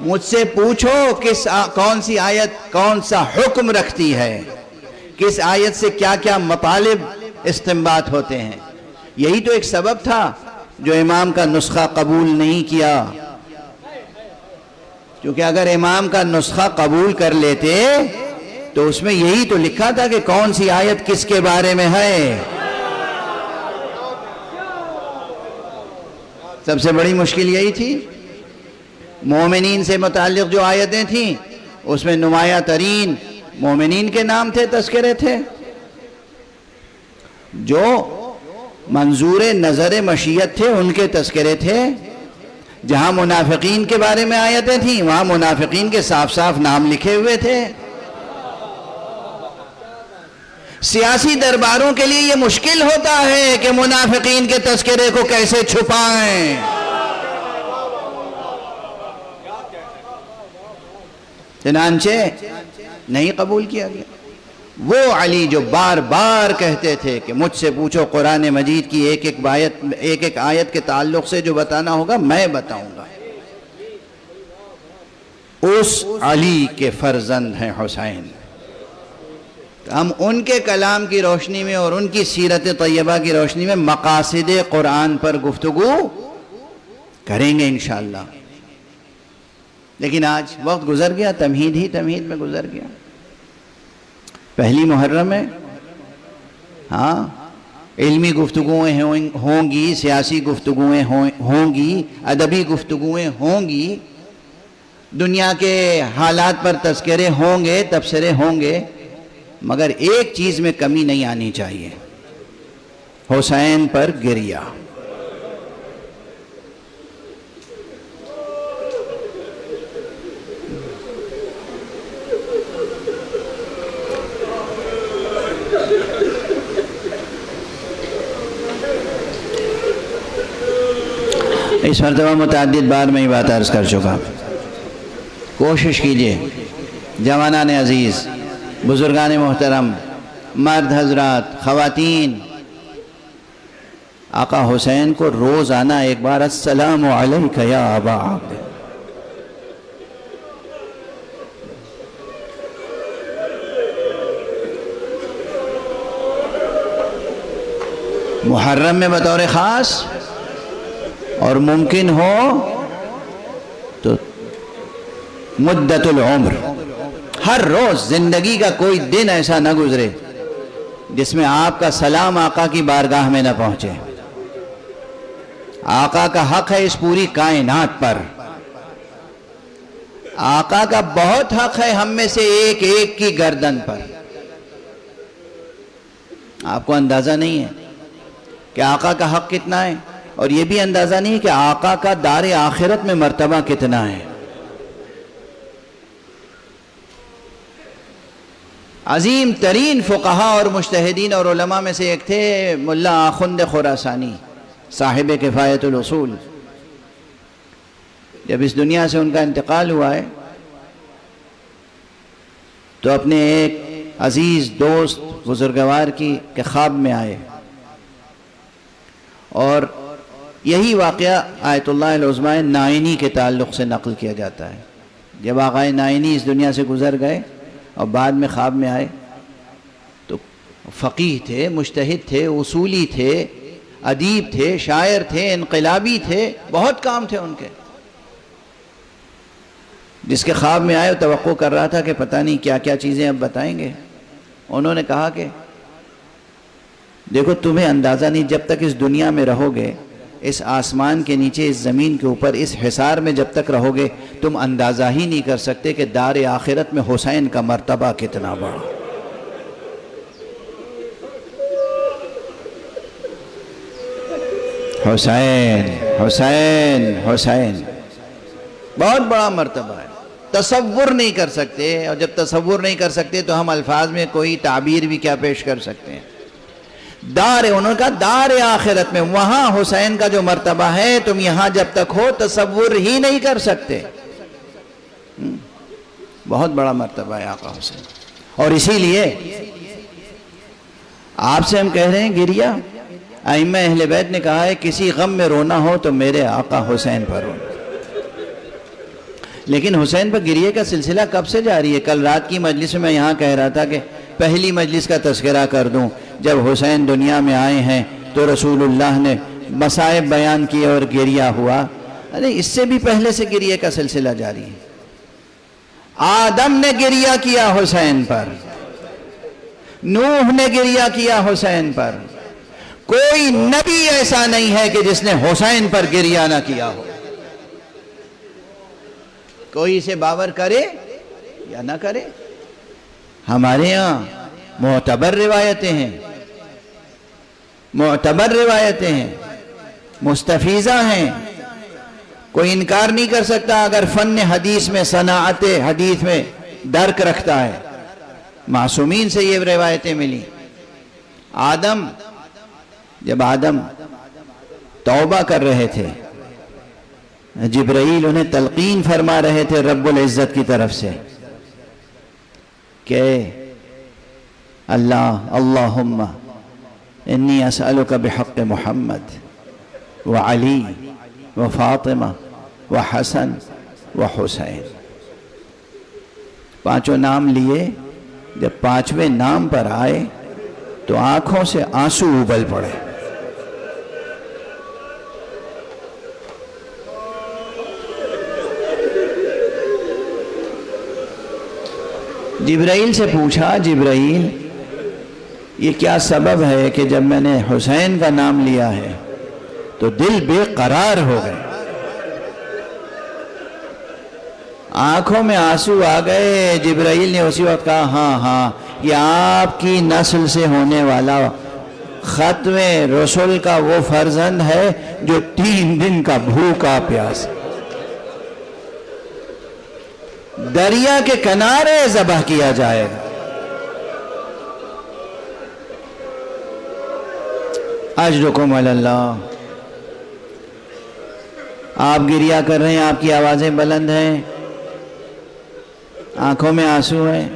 مجھ سے پوچھو کون سی آیت کون سا حکم رکھتی ہے، کس آیت سے کیا کیا مطالب استنباط ہوتے ہیں. یہی تو ایک سبب تھا جو امام کا نسخہ قبول نہیں کیا، کیونکہ اگر امام کا نسخہ قبول کر لیتے تو اس میں یہی تو لکھا تھا کہ کون سی آیت کس کے بارے میں ہے. سب سے بڑی مشکل یہی تھی. مومنین سے متعلق جو آیتیں تھیں اس میں نمایاں ترین مومنین کے نام تھے، تذکرے تھے. جو منظور نظر مشیت تھے ان کے تذکرے تھے. جہاں منافقین کے بارے میں آیتیں تھیں وہاں منافقین کے صاف صاف نام لکھے ہوئے تھے. سیاسی درباروں کے لیے یہ مشکل ہوتا ہے کہ منافقین کے تذکرے کو کیسے چھپائیں. چنانچہ نہیں قبول کیا گیا. وہ علی جو بار بار کہتے تھے کہ مجھ سے پوچھو قرآن مجید کی ایک ایک آیت کے تعلق سے جو بتانا ہوگا میں بتاؤں گا، اس علی کے فرزند ہیں حسین. ہم ان کے کلام کی روشنی میں اور ان کی سیرت طیبہ کی روشنی میں مقاصد قرآن پر گفتگو کریں گے انشاءاللہ. لیکن آج وقت گزر گیا، تمہید میں گزر گیا. پہلی محرم ہے، ہاں علمی گفتگویں ہوں گی، سیاسی گفتگویں ہوں گی، ادبی گفتگویں ہوں گی، دنیا کے حالات پر تذکرے ہوں گے، تبصرے ہوں گے، مگر ایک چیز میں کمی نہیں آنی چاہیے، حسین پر گریہ. اس مرتبہ متعدد بار میں یہ بات عرض کر چکا. کوشش کیجئے جوانان عزیز، بزرگان محترم، مرد حضرات، خواتین، آقا حسین کو روزانہ ایک بار السلام علیک یا ابا عبد. محرم میں بطور خاص، اور ممکن ہو تو مدت العمر، ہر روز زندگی کا کوئی دن ایسا نہ گزرے جس میں آپ کا سلام آقا کی بارگاہ میں نہ پہنچے. آقا کا حق ہے اس پوری کائنات پر. آقا کا بہت حق ہے ہم میں سے ایک ایک کی گردن پر. آپ کو اندازہ نہیں ہے کہ آقا کا حق کتنا ہے، اور یہ بھی اندازہ نہیں ہے کہ آقا کا دار آخرت میں مرتبہ کتنا ہے. عظیم ترین فقہا اور مجتہدین اور علماء میں سے ایک تھے ملا آخند خراسانی، صاحب کفایت الاصول. جب اس دنیا سے ان کا انتقال ہوا ہے تو اپنے ایک عزیز دوست بزرگوار کے خواب میں آئے، اور یہی واقعہ آیت اللہ العظمی نائینی کے تعلق سے نقل کیا جاتا ہے. جب آقا نائینی اس دنیا سے گزر گئے اور بعد میں خواب میں آئے تو فقیہ تھے، مجتہد تھے، اصولی تھے، ادیب تھے، شاعر تھے، انقلابی تھے، بہت کام تھے ان کے. جس کے خواب میں آئے توقع کر رہا تھا کہ پتہ نہیں کیا کیا چیزیں اب بتائیں گے. انہوں نے کہا کہ دیکھو تمہیں اندازہ نہیں، جب تک اس دنیا میں رہو گے، اس آسمان کے نیچے، اس زمین کے اوپر، اس حصار میں جب تک رہو گے، تم اندازہ ہی نہیں کر سکتے کہ دار آخرت میں حسین کا مرتبہ کتنا بڑا. حسین حسین حسین بہت بڑا مرتبہ ہے، تصور نہیں کر سکتے. اور جب تصور نہیں کر سکتے تو ہم الفاظ میں کوئی تعبیر بھی کیا پیش کر سکتے ہیں. انہوں نے کہا دار آخرت میں وہاں حسین کا جو مرتبہ ہے تم یہاں جب تک ہو تصور ہی نہیں کر سکتے. بہت بڑا مرتبہ ہے آقا حسین. اور اسی لیے آپ سے ہم کہہ رہے ہیں گریا. ائمہ اہل بیت نے کہا ہے کسی غم میں رونا ہو تو میرے آقا حسین پر رونا. لیکن حسین پر گریے کا سلسلہ کب سے جاری ہے؟ کل رات کی مجلس میں یہاں کہہ رہا تھا کہ پہلی مجلس کا تذکرہ کر دوں. جب حسین دنیا میں آئے ہیں تو رسول اللہ نے مصائب بیان کیے اور گریہ ہوا. ارے اس سے بھی پہلے سے گریے کا سلسلہ جاری ہے. آدم نے گریہ کیا حسین پر، نوح نے گریہ کیا حسین پر. کوئی نبی ایسا نہیں ہے کہ جس نے حسین پر گریہ نہ کیا ہو. کوئی اسے باور کرے یا نہ کرے. ہمارے ہاں معتبر روایتیں ہیں، معتبر روایتیں ہیں، مستفیضہ ہیں. کوئی انکار نہیں کر سکتا اگر فن حدیث میں، صناعت حدیث میں درک رکھتا ہے. معصومین سے یہ روایتیں ملی. جب آدم توبہ کر رہے تھے، جبرائیل انہیں تلقین فرما رہے تھے رب العزت کی طرف سے کہ اللہم انی اسألک بحق محمد وعلی وفاطمہ وحسن وحسین. پانچوں نام لیے. جب پانچویں نام پر آئے تو آنکھوں سے آنسو ابل پڑے. جبرائیل سے پوچھا، جبرائیل یہ کیا سبب ہے کہ جب میں نے حسین کا نام لیا ہے تو دل بے قرار ہو گئے، آنکھوں میں آنسو آ گئے. جبرائیل نے اسی وقت کہا ہاں یہ آپ کی نسل سے ہونے والا ختم رسول کا وہ فرزند ہے جو 3 دن کا بھوکا پیاس دریا کے کنارے ذبح کیا جائے گا. اجرکم علی اللہ. آپ گریہ کر رہے ہیں، آپ کی آوازیں بلند ہیں، آنکھوں میں آنسو ہیں.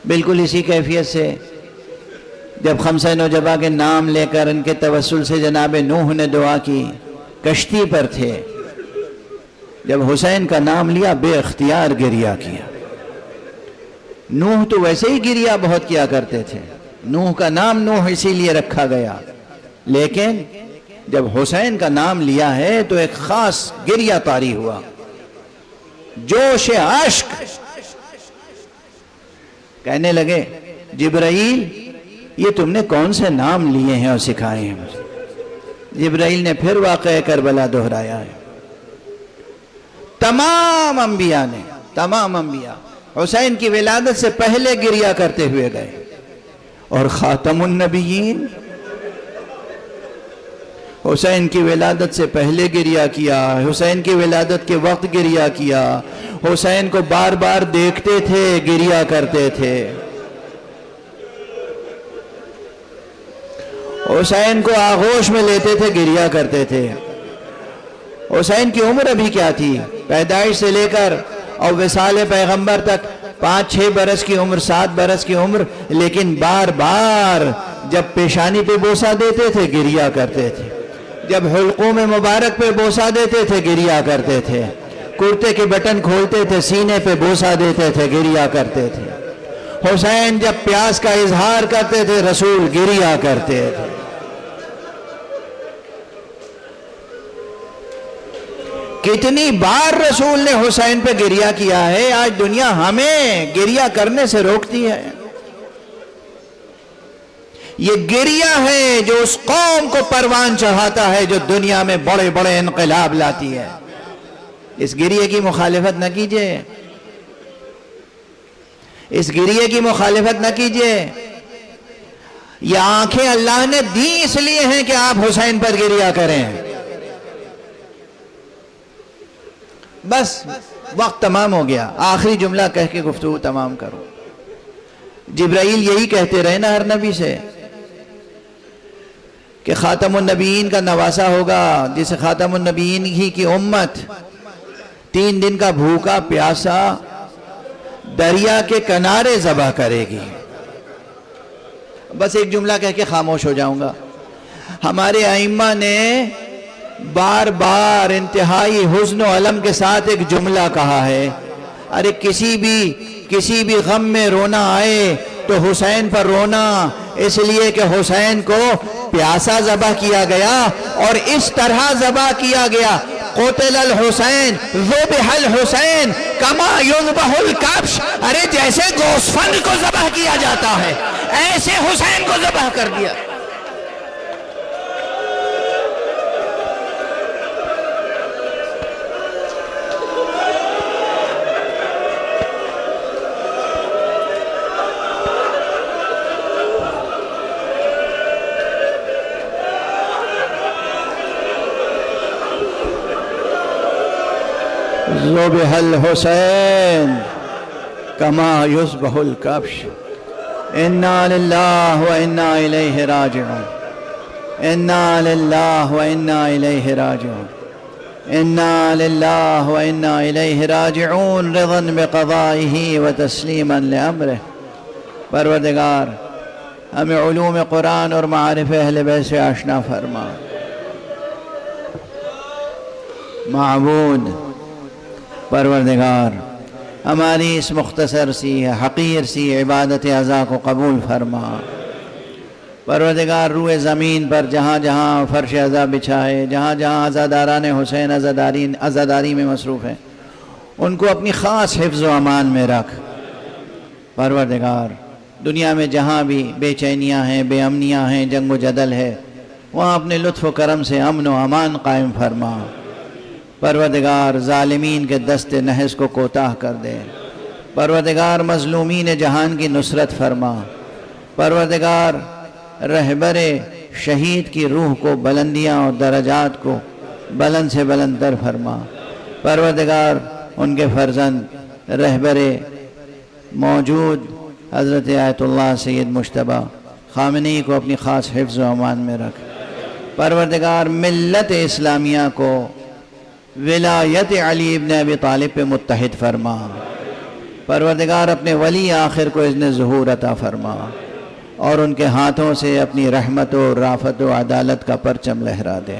بالکل اسی کیفیت سے جب خمسہ نوجبہ کے نام لے کر ان کے توسل سے جناب نوح نے دعا کی، کشتی پر تھے، جب حسین کا نام لیا بے اختیار گریہ کیا. نوح تو ویسے ہی گریہ بہت کیا کرتے تھے، نوح کا نام نوح اسی لیے رکھا گیا، لیکن جب حسین کا نام لیا ہے تو ایک خاص گریہ طاری ہوا، جوش عشق. کہنے لگے جبرائیل یہ تم نے کون سے نام لیے ہیں اور سکھائے ہیں مجھے؟ جبرائیل نے پھر واقعہ کربلا دہرایا ہے. تمام انبیاء حسین کی ولادت سے پہلے گریہ کرتے ہوئے گئے، اور خاتم النبیین حسین کی ولادت سے پہلے گریہ کیا، حسین کی ولادت کے وقت گریہ کیا، حسین کو بار بار دیکھتے تھے، گریہ کرتے تھے. حسین کو آغوش میں لیتے تھے، گریہ کرتے تھے. حسین کی عمر ابھی کیا تھی؟ پیدائش سے لے کر اور وصال پیغمبر تک 5-6 برس کی عمر، 7 برس کی عمر، لیکن بار بار جب پیشانی پہ بوسہ دیتے تھے گریہ کرتے تھے، جب حلقوم مبارک پہ بوسہ دیتے تھے گریہ کرتے تھے، کرتے کے بٹن کھولتے تھے سینے پہ بوسہ دیتے تھے گریہ کرتے تھے. حسین جب پیاس کا اظہار کرتے تھے رسول گریہ کرتے تھے. کتنی بار رسول نے حسین پہ گریہ کیا ہے، آج دنیا ہمیں گریہ کرنے سے روکتی ہے۔ یہ گریہ ہے جو اس قوم کو پروان چڑھاتا ہے جو دنیا میں بڑے بڑے انقلاب لاتی ہے۔ اس گریہ کی مخالفت نہ کیجئے، اس گریہ کی مخالفت نہ کیجئے۔ یہ آنکھیں اللہ نے دی اس لیے ہیں کہ آپ حسین پر گریہ کریں۔ بس وقت تمام ہو گیا، آخری جملہ کہہ کے گفتگو تمام کرو۔ جبرائیل یہی کہتے رہے نا ہر نبی سے کہ خاتم النبیین کا نواسا ہوگا، جسے خاتم النبیین ہی کی امت 3 دن کا بھوکا پیاسا دریا کے کنارے ذبح کرے گی۔ بس ایک جملہ کہہ کے خاموش ہو جاؤں گا۔ ہمارے ائمہ نے بار بار انتہائی حزن و علم کے ساتھ ایک جملہ کہا ہے، ارے کسی بھی غم میں رونا آئے تو حسین پر رونا، اس لیے کہ حسین کو پیاسا ذبح کیا گیا اور اس طرح ذبح کیا گیا، قتل الحسین ذبح الحسین کما یذبح الکبش، ارے جیسے گوسفند کو ذبح کیا جاتا ہے ایسے حسین کو ذبح کر دیا۔ ذبح الحسین کما یذبح الکبش، انا للہ و انا الیہ راجعون، انا للہ و انا الیہ راجعون، انا للہ و انا الیہ راجعون، رضا بقضائہ و تسلیما لامرہ۔ پروردگار ہمیں علوم قرآن اور معارف اہل بیت سے آشنا فرما۔ معبود پروردگار ہماری اس مختصر سی حقیر سی عبادت عزا کو قبول فرما۔ پروردگار روئے زمین پر جہاں جہاں فرش عزا بچھائے، جہاں جہاں عزاداران حسین عزاداری میں مصروف ہیں، ان کو اپنی خاص حفظ و امان میں رکھ۔ پروردگار دنیا میں جہاں بھی بے چینیاں ہیں، بے امنیاں ہیں، جنگ و جدل ہے، وہاں اپنے لطف و کرم سے امن و امان قائم فرما۔ پروردگار ظالمین کے دست نحس کو کوتاہ کر دے۔ پروردگار مظلومین جہان کی نصرت فرما۔ پروردگار رہبر شہید کی روح کو بلندیاں اور درجات کو بلند سے بلند تر فرما۔ پروردگار ان کے فرزند رہبر موجود حضرت آیت اللہ سید مجتبیٰ خامنئی کو اپنی خاص حفظ و امان میں رکھ۔ پروردگار ملت اسلامیہ کو ولایت علی ابن ابی طالب پہ متحد فرما۔ پروردگار اپنے ولی آخر کو اذن ظہور عطا فرما اور ان کے ہاتھوں سے اپنی رحمت و رافت و عدالت کا پرچم لہرا دے۔